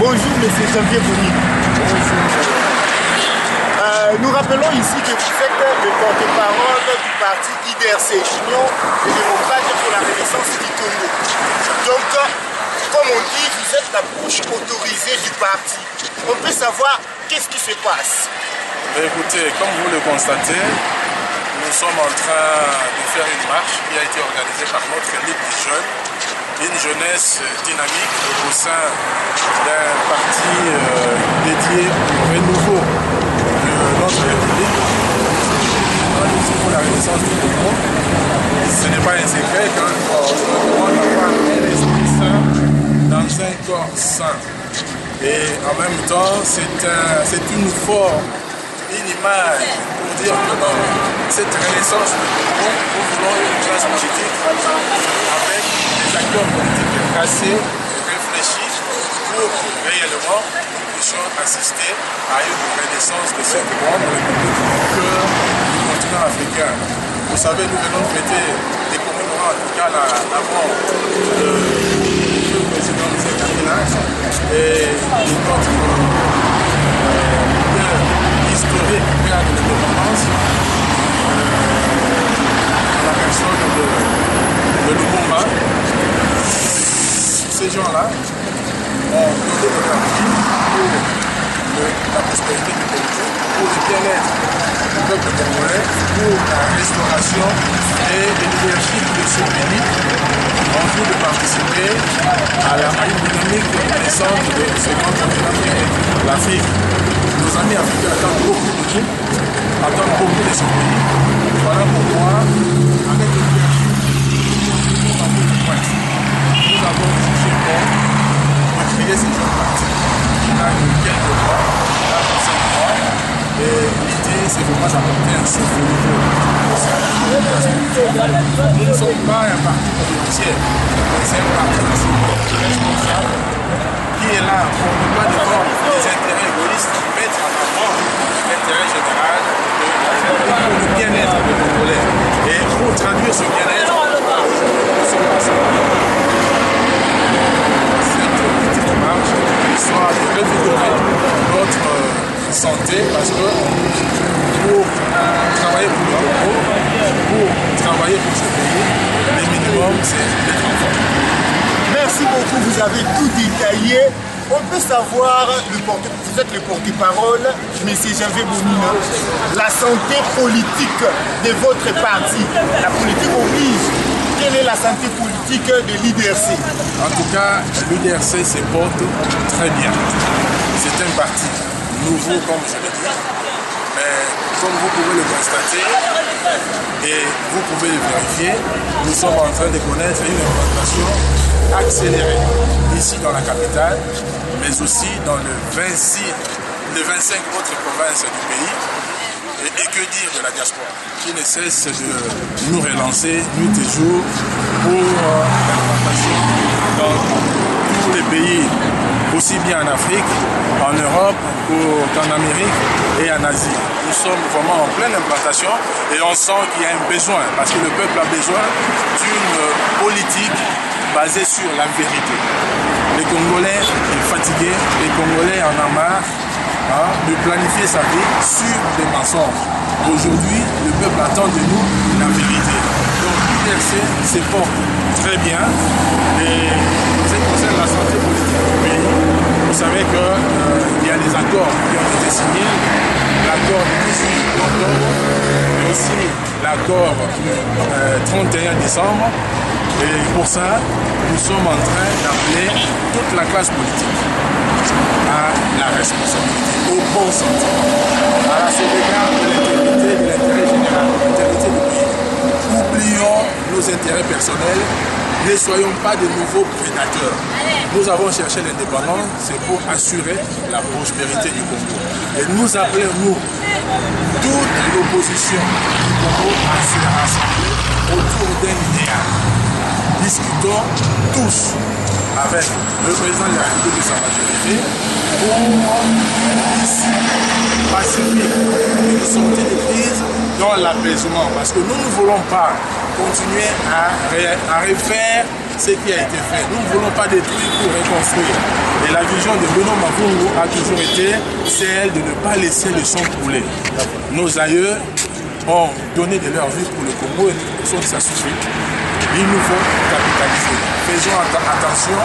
Bonjour, monsieur Janvier Boni. Nous rappelons ici que vous êtes le porte-parole du parti IDRC, Union des démocrates pour la renaissance du Congo. Donc, comme on dit, vous êtes la bouche autorisée du parti. On peut savoir qu'est-ce qui se passe. Écoutez, comme vous le constatez, nous sommes en train de faire une marche qui a été organisée par notre élite des jeunes, une jeunesse dynamique au sein d'un parti dédié au renouveau de notre République. Pour la renaissance du Congo, ce n'est pas un secret qu'on demande d'avoir un esprit sain dans un corps sain. Et en même temps, c'est une forme, une image pour dire que dans cette renaissance du Congo, nous voulons une classe politique avec des acteurs politiques tracés, réfléchis, pour réellement nous puissions assister à une renaissance de cette grande république que du continent africain. Vous savez, nous venons de fêter des commémorants, en tout cas la mort du président de cette Kabila et notre historique père de l'indépendance, la personne de Lumumba. Ces gens-là ont donné de la vie pour la prospérité du Congo, pour le bien-être du peuple congolais, pour la restauration et l'énergie de ce pays, en vue de participer à une dynamique de renaissance de ce grand continent, l'Afrique. Nos amis africains attendent beaucoup de nous, attendent beaucoup de ce pays. Voilà pourquoi, avec l'énergie, nous avons jugé bon de créer ces jeunes partis. Il y a quelques mois, il y a 5 mois, et l'idée c'est vraiment d'apporter un souffle nouveau au sein de la classe politique. Nous ne sommes pas un parti communautaire, c'est un parti responsable qui est là pour ne pas défendre des intérêts égoïstes, mettre en avant l'intérêt général pour le bien-être des Congolais. Et pour traduire ce bien-être, nous sommes ensemble. Cette petite marche, soit de revigorer notre santé, parce que pour travailler pour le Congo, pour travailler pour ce pays, le minimum c'est d'être en forme. Merci beaucoup, vous avez tout détaillé. On peut savoir, vous êtes le porte-parole, M. Janvier Bonina, la santé politique de votre parti. La politique oblige. Quelle est la santé politique de l'IDRC? En tout cas, l'IDRC se porte très bien. C'est un parti nouveau, comme je l'ai dit. Mais comme vous pouvez le constater, et vous pouvez le vérifier, nous sommes en train de connaître une implantation accélérée ici dans la capitale, mais aussi dans les 25 autres provinces du pays. Et que dire de la diaspora qui ne cesse de nous relancer nuit et jour pour l'implantation dans tous les pays, aussi bien en Afrique, en Europe qu'en Amérique et en Asie. Nous sommes vraiment en pleine implantation et on sent qu'il y a un besoin, parce que le peuple a besoin d'une politique basée sur la vérité. Les Congolais sont fatigués, les Congolais en ont marre de planifier sa vie sur des mensonges. Aujourd'hui, le peuple attend de nous la vérité. Donc l'IDRC se porte très bien et en ce qui concerne la santé politique du pays, vous savez qu'il y a des accords qui ont été signés, l'accord du 18 octobre, mais aussi l'accord du 31 décembre. Et pour ça, nous sommes en train d'appeler toute la classe politique à la responsabilité, au bon sentiment, à la sauvegarde de l'intégrité, de l'intérêt général, de l'intégrité du pays. Oublions nos intérêts personnels, ne soyons pas de nouveaux prédateurs. Nous avons cherché l'indépendance, c'est pour assurer la prospérité du Congo. Et nous appelons, nous, toute l'opposition du Congo à se rassembler autour d'un idéal. Discutons tous avec le président de la République et sa majorité pour une issue pacifique, une sortie de crise dans l'apaisement. Parce que nous ne voulons pas continuer à refaire ce qui a été fait. Nous ne voulons pas détruire pour reconstruire. Et la vision de Benoît Mavungu a toujours été celle de ne pas laisser le sang couler. Nos aïeux ont donné de leur vie pour le Congo et nous pensons que ça suffit. Il nous faut capitaliser. Faisons attention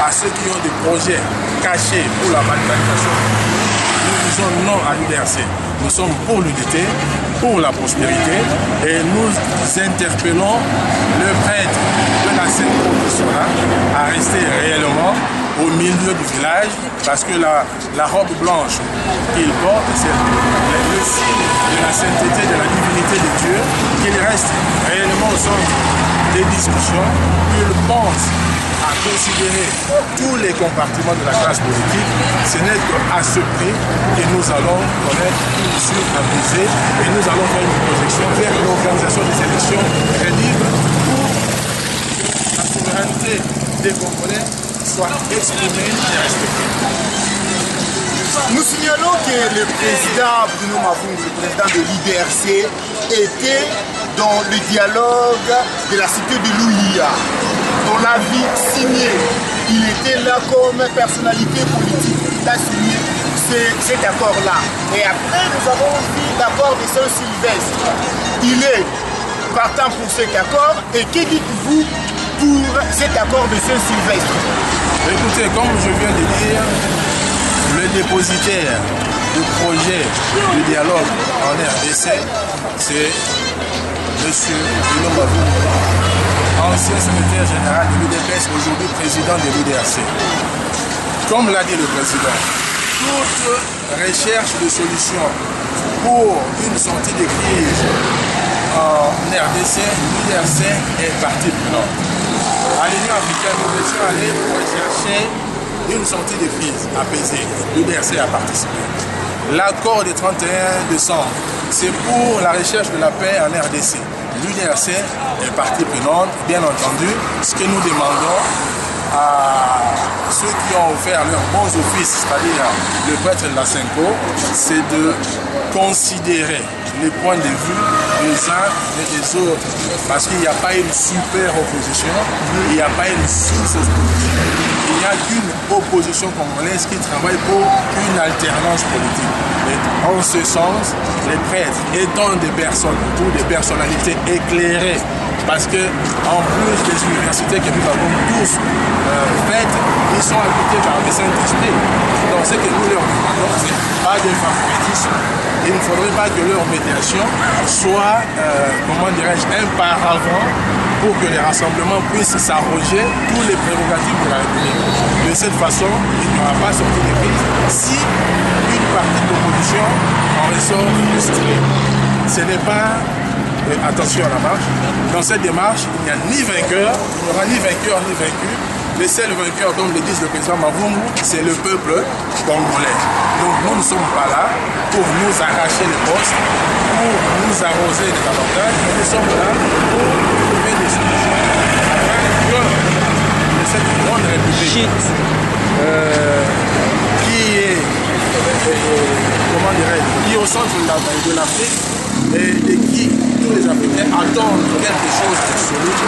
à ceux qui ont des projets cachés pour la manipulation. Nous disons non à l'UDRC. Nous sommes pour l'unité, pour la prospérité et nous interpellons le prêtre de la Sainte-Croix à rester réellement au milieu du village parce que la robe blanche qu'il porte, c'est le signe de la sainteté, de la divinité de Dieu, qu'il reste réellement au centre des discussions, qu'il pense à considérer tous les compartiments de la classe politique. Ce n'est qu'à ce prix que nous allons connaître une issue apaisée et nous allons faire une projection vers l'organisation des élections libres pour que la souveraineté des Congolais soit exprimée et respectée. Nous signalons que le président Bruno Mavungu, le président de l'IDRC, était dans le dialogue de la cité de Louia. On l'a vu signé. Il était là comme personnalité politique. Il a signé cet accord-là. Et après, nous avons vu l'accord de Saint-Sylvestre. Il est partant pour cet accord. Et que dites-vous pour cet accord de Saint-Sylvestre? Écoutez, comme je viens de dire, le dépositaire du projet de dialogue en RDC, c'est M. Bruno Mavungu, ancien secrétaire général de l'UDPS, aujourd'hui président de l'UDRC. Comme l'a dit le président, toute recherche de solutions pour une sortie de crise en RDC, l'UDRC est partie prenante. À l'Union africaine, nous étions allés pour rechercher une sortie de crise apaisée. L'UDRC a participé. L'accord du 31 décembre, c'est pour la recherche de la paix en RDC. L'UDRC est partie prenante, bien entendu. Ce que nous demandons à ceux qui ont offert leurs bons offices, c'est-à-dire le prêtre de la Senko, c'est de considérer les points de vue des uns et des autres. Parce qu'il n'y a pas une super opposition, il n'y a pas une sous-opposition. Il n'y a qu'une opposition congolaise qui travaille pour une alternance politique. Et en ce sens, les prêtres étant des personnes, ou des personnalités éclairées, parce que en plus des universités que nous avons tous faites, ils sont habités par le Saint-Esprit. Donc ce que nous leur demandons, c'est pas de favoritisme. Il ne faudrait pas que leur médiation soit, comment dirais-je, un paravent pour que les rassemblements puissent s'arroger tous les prérogatives de la République. De cette façon, il n'y aura pas sorti de crise si une partie de l'opposition en ressort frustrée. Ce n'est pas, attention à la marche, dans cette démarche, il n'y a ni vainqueur, il n'y aura ni vainqueur ni vaincu. Le seul vainqueur, comme le dit le président Mavungu, c'est le peuple congolais. Donc nous ne sommes pas là pour nous arracher les postes, pour nous arroser des avantages, mais nous sommes là pour trouver des solutions afin que cette grande république qui est, comment dirais-je, qui est au centre de l'Afrique et qui tous les Africains attendent quelque chose de solide,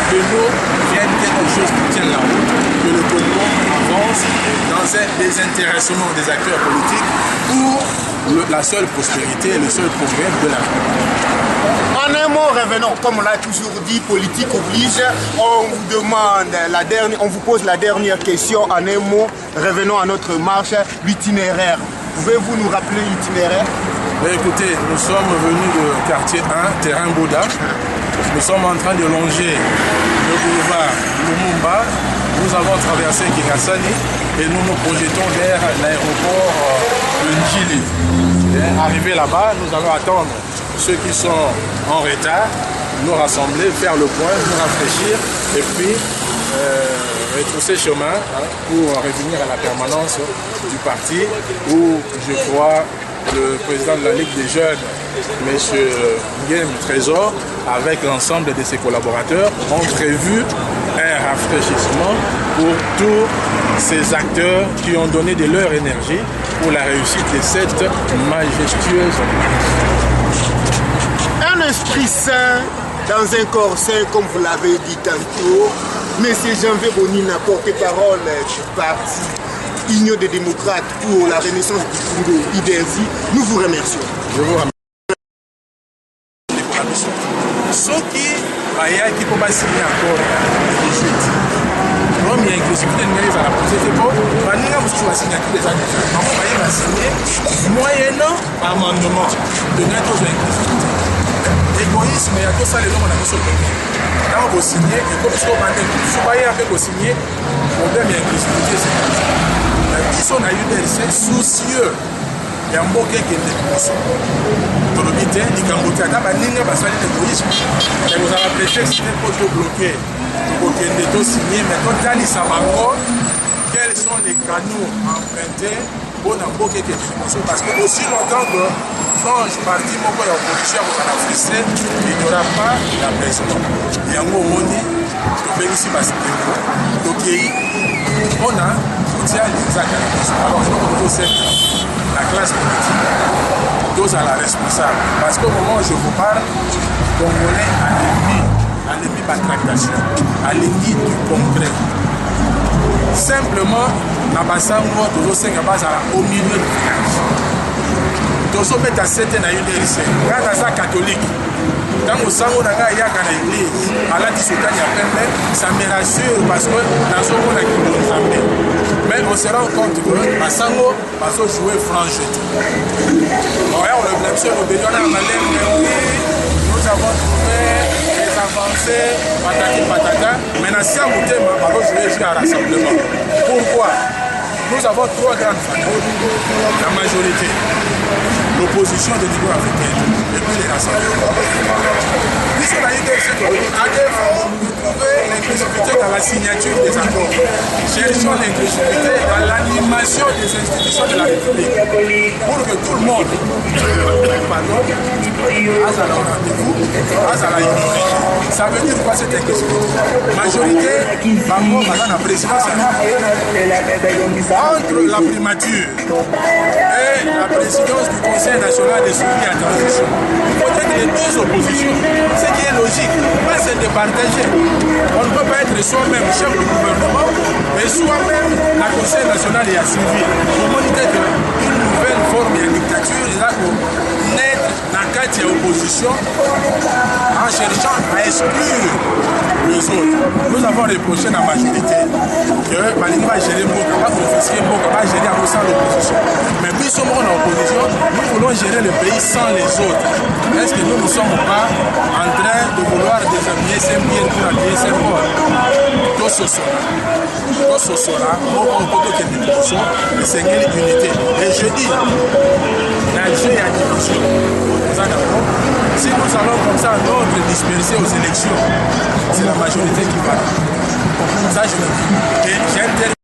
que nous vienne quelque chose qui tienne la route, que le Congo avance dans un désintéressement des acteurs politiques pour la seule prospérité et le seul progrès de l'Afrique. En un mot, revenons, comme on l'a toujours dit, politique oblige, on vous demande on vous pose la dernière question en un mot, revenons à notre marche, l'itinéraire. Pouvez-vous nous rappeler l'itinéraire? Écoutez, nous sommes venus du quartier 1, terrain Bouddha. Nous sommes en train de longer le boulevard Lumumba. Nous avons traversé Kingasani et nous nous projetons vers l'aéroport de Njili. Arrivé là-bas, nous allons attendre ceux qui sont en retard, nous rassembler, faire le point, nous rafraîchir et puis retrousser chemin pour revenir à la permanence du parti où je crois le président de la Ligue des Jeunes, M. Nguem Trésor, avec l'ensemble de ses collaborateurs, ont prévu un rafraîchissement pour tous ces acteurs qui ont donné de leur énergie pour la réussite de cette majestueuse marche. Un esprit sain dans un corps sain, comme vous l'avez dit tantôt, Monsieur Janvier Bonina, porte-parole du parti Union des démocrates pour la renaissance du Congo, IDRZ, nous vous remercions. Je vous remercie. Ce qui bayaki pour signer encore les jeudi. L'homme y a inclusivité de à la posée bon, Baninga vous choisissez signature des années. Maman va signer moyennant amendement de notre inclusivité. Égoïsme et à tout ça les hommes on a mis sur le côté. Là on va signer et comme ce qu'on va dire, si vous voyez avec vous signer, problème et inclusivité c'est comme ça. Ils sont à UDLC soucieux. Il y a un mot qui est déposé. Dans le midi, il y a un mot qui est égoïsme. Et vous avez prétexte pour tout bloquer. Pour que les deux signés, mais quand il y a quels sont les canaux empruntés pour un mot qui est déposé. Parce que aussi longtemps que Franche parti mon peu d'opposition vous en a frustré, il n'y aura pas la président. Il y a un mot moni, je vais ici parce que donc on a soutien les académies. Alors je vais vous dire la classe politique, tous à la responsable. Parce qu'au moment où je vous parle, Congolais à l'ennemi de la tractation, à l'ennemi du concret. Simplement, la Bassango, au milieu du village. Tous les gens qui sont à l'UDRC, quand on est catholique, quand on est à l'église, à la ça me rassure parce que dans ce monde qui nous mais on se rend compte que Bassango va jouer franche. On le blâme sur le béton à nous avons trouvé les avancées, patati patata, mais dans ce moment, on va jouer à rassemblement. Pourquoi? Nous avons trois grandes familles, la majorité, l'opposition de niveau africain et puis les rassemblements. Puisque la UDC a trouvé l'inclusivité dans la signature des accords. Cherchons l'inclusivité dans l'animation des institutions de la République pour que tout le monde à la rendez-vous, à la unité. Ça veut dire quoi cette inclusivité? Majorité, la présidence entre la primature et la présidence du Conseil national des suivis à transition. Il faut être les deux oppositions. Ce qui est logique, pas c'est de partager. On ne peut pas être soi-même chef du gouvernement, mais soi-même la Conseil national est à suivi. Pour moniter une nouvelle forme de dictature, il a naître dans le cadre de l'opposition en cherchant à exclure les autres. Nous avons reproché la majorité que Malinga va gérer Mboka, va confisquer Mboka, va gérer à sans l'opposition. Mais puis sommes en opposition, nous voulons gérer le pays sans les autres. Est-ce que nous ne sommes pas en train de vouloir déshabiller ces biens pour habiller ces morts? Tout ce sera, on peut que des divisions, mais c'est une unité. Et je dis, l'Algérie a division. Si nous allons comme ça nous disperser aux élections, c'est la majorité qui va. Ça, je le dis.